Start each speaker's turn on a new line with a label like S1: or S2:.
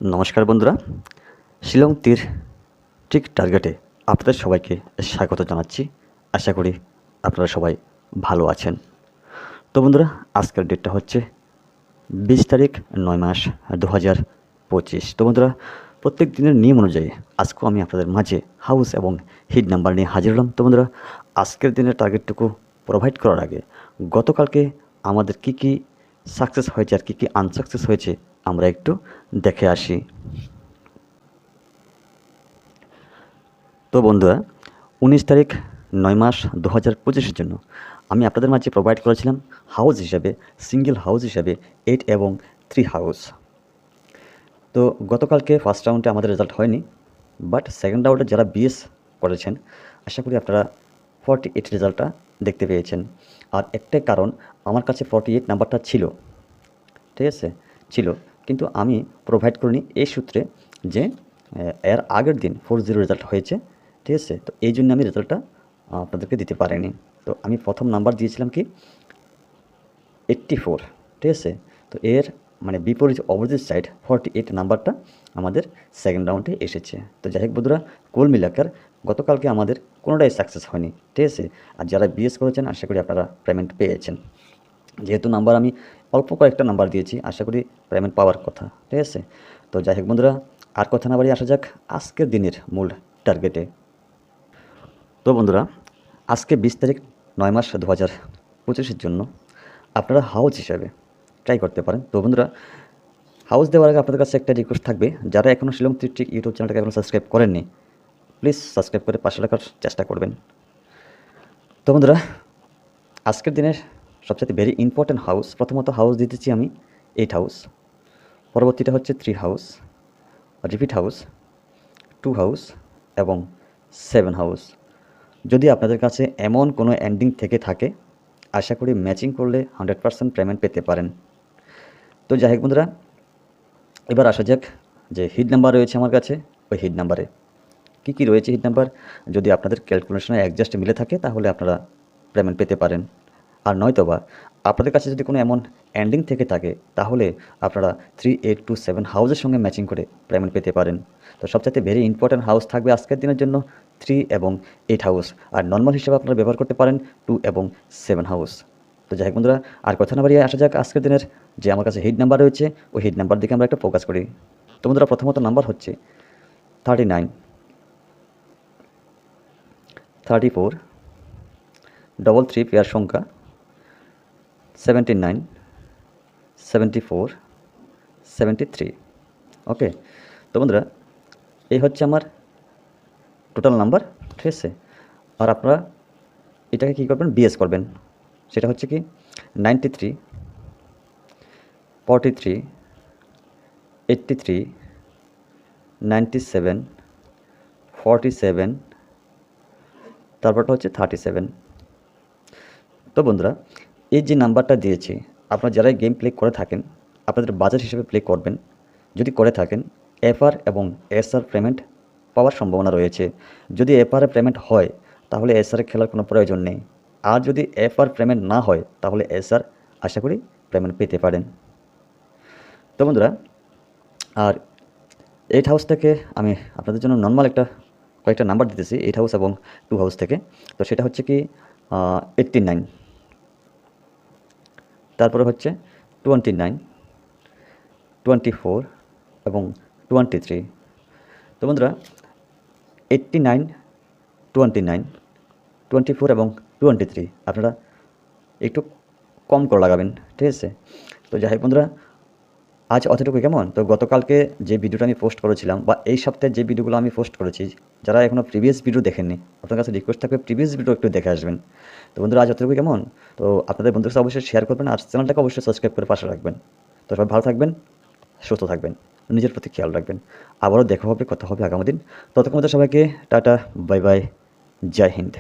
S1: নমস্কার বন্ধুরা, শিলং তীর ঠিক টার্গেটে আপনাদের সবাইকে স্বাগত জানাচ্ছি। আশা করি আপনারা সবাই ভালো আছেন। তো বন্ধুরা, আজকের ডেটটা হচ্ছে 20 তারিখ 9 মাস 2025। তো বন্ধুরা, প্রত্যেক দিনের নিয়ম অনুযায়ী আজকেও আমি আপনাদের মাঝে হাউস এবং হিট নাম্বার নিয়ে হাজির হলাম। তো বন্ধুরা, আজকের দিনের টার্গেটটুকু প্রোভাইড করার আগে গতকালকে আমাদের কী সাকসেস হয়েছে আর কী আনসাকসেস হয়েছে আমরা একটু দেখে আসি। তো বন্ধুরা, 19 তারিখ 9 মাস 2025-এর জন্য আমি আপনাদের মাঝে প্রোভাইড করেছিলাম হাউস হিসাবে, সিঙ্গেল হাউস হিসাবে 8 এবং 3 হাউস। তো গতকালকে ফার্স্ট রাউন্ডে আমাদের রেজাল্ট হয়নি, বাট সেকেন্ড রাউন্ডে যারা বিএস করেছেন আশা করি আপনারা 48 রেজাল্টটা দেখতে পেয়েছেন। আর একটাই কারণ, আমার কাছে 48 নাম্বারটা ছিল, ঠিক আছে, ছিল, কিন্তু আমি প্রোভাইড করিনি এই সূত্রে যে এর আগের দিন 40 রেজাল্ট হয়েছে, ঠিক আছে। তো এই জন্য আমি রেজাল্টটা আপনাদেরকে দিতে পারিনি। তো আমি প্রথম নাম্বার দিয়েছিলাম কি 84, ঠিক আছে। তো এর মানে বিপরীত অপোজিট সাইড 48 নাম্বারটা আমাদের সেকেন্ড রাউন্ডে এসেছে। তো যাই হোক বন্ধুরা, কুল মিলাকার গতকালকে আমাদের কোনোটাই সাকসেস হয়নি, ঠিক আছে। আর যারা বিএস করেছেন আশা করি আপনারা পেমেন্ট পেয়েছেন। যেহেতু নাম্বার আমি অল্প কয়েকটা নাম্বার দিয়েছি, আশা করি পেমেন্ট পাওয়ার কথা, ঠিক আছে। তো যাই হোক বন্ধুরা, আর কথা না বাড়িয়ে আসা যাক আজকের দিনের মূল টার্গেটে। তো বন্ধুরা, আজকে 20 তারিখ 9 মাস 2025-এর জন্য আপনারা হাউস হিসাবে ট্রাই করতে পারেন। তো বন্ধুরা, হাউস দেওয়ার আগে আপনাদের কাছে একটা রিকোয়েস্ট থাকবে, যারা এখনও শিলং ত্রিক ইউটিউব চ্যানেলটাকে এখনও সাবস্ক্রাইব করেননি, প্লিজ সাবস্ক্রাইব করে পাশে রাখার চেষ্টা করবেন। তো বন্ধুরা, আজকের দিনের সবচেয়ে ভেরি ইম্পর্ট্যান্ট হাউস, প্রথমত হাউস দিতেছি আমি 8 হাউস, পরবর্তীটা হচ্ছে 3 হাউস, রিপিট হাউস, 2 হাউস এবং 7 হাউস। যদি আপনাদের কাছে এমন কোনো এন্ডিং থেকে থাকে আশা করি ম্যাচিং করলে 100% পেমেন্ট পেতে পারেন। তো যাই হোক বন্ধুরা, এবার আসা যাক যে হিট নাম্বার রয়েছে আমার কাছে, ওই হিট নাম্বারে কী রয়েছে। হিট নাম্বার যদি আপনাদের ক্যালকুলেশনে অ্যাডজাস্ট মিলে থাকে তাহলে আপনারা পেমেন্ট পেতে পারেন, আর নয়তোবা আপনাদের কাছে যদি কোনো এমন এন্ডিং থেকে থাকে তাহলে আপনারা 3, 8, 2, 7 হাউসের সঙ্গে ম্যাচিং করে পেমেন্ট পেতে পারেন। তো সবচেয়ে ভেরি ইম্পর্ট্যান্ট হাউস থাকবে আজকের দিনের জন্য 3 এবং 8 হাউস, আর নর্মাল হিসেবে আপনারা ব্যবহার করতে পারেন 2 এবং 7 হাউস। তো যাই হোক বন্ধুরা, আর কথা না বাড়িয়ে আসা যাক আজকের দিনের যে আমার কাছে হিট নাম্বার রয়েছে ওই হিট নাম্বার দিকে আমরা একটু ফোকাস করি। তো বন্ধুরা, প্রথমত নাম্বার হচ্ছে 39, 34, 33 পেয়ার সংখ্যা, 79, 74, 73। ওকে। তো বন্ধুরা, এই হচ্ছে আমার টোটাল নাম্বার, ঠিক আছে। আর আপনারা এটাকে কী করবেন, বিএস করবেন। সেটা হচ্ছে কি 93, 43, 83, 97, 47, তারপরটা হচ্ছে 37। তো বন্ধুরা, এই যে নাম্বারটা দিয়েছি, আপনারা যারাই গেম প্লে করে থাকেন আপনাদের বাজেট হিসেবে প্লে করবেন। যদি করে থাকেন এফআর এবং এসআর পেমেন্ট পাওয়ার সম্ভাবনা রয়েছে। যদি এফআর পেমেন্ট হয় তাহলে এসআর খেলার কোনো প্রয়োজন নেই, আর যদি এফআর পেমেন্ট না হয় তাহলে এসআর আশা করি পেমেন্ট পেতে পারেন। তো বন্ধুরা, আর 8 হাউস থেকে আমি আপনাদের জন্য নর্মাল কয়েকটা নাম্বার দিতেছি 8 হাউস এবং 2 হাউস থেকে। তো সেটা হচ্ছে কি 89, তারপরে হচ্ছে 29, 24 এবং 23। তো বন্ধুরা, 89, 29, 24 এবং 23 আপনারা একটু কম করে লাগাবেন, ঠিক আছে। তো যাই হোক বন্ধুরা, আজ অতটুকু কেমন। তো গতকালকে যে ভিডিওটা আমি পোস্ট করেছিলাম বা এই সপ্তাহে যে ভিডিওগুলো আমি পোস্ট করেছি, যারা এখনও প্রিভিয়াস ভিডিও দেখেননি আপনার কাছে রিকোয়েস্ট থাকবে প্রিভিয়াস ভিডিও একটু দেখে আসবেন। তো বন্ধুরা, আজ অতটুকু কেমন। তো আপনাদের বন্ধুদের সাথে অবশ্যই শেয়ার করবেন আর চ্যানেলটাকে অবশ্যই সাবস্ক্রাইব করে পাশে রাখবেন। তো সবাই ভালো থাকবেন, সুস্থ থাকবেন, নিজের প্রতি খেয়াল রাখবেন। আবারও দেখা হবে, কথা হবে আগামী দিন। ততক্ষণ সবাইকে টাটা, বাই বাই, জয় হিন্দ।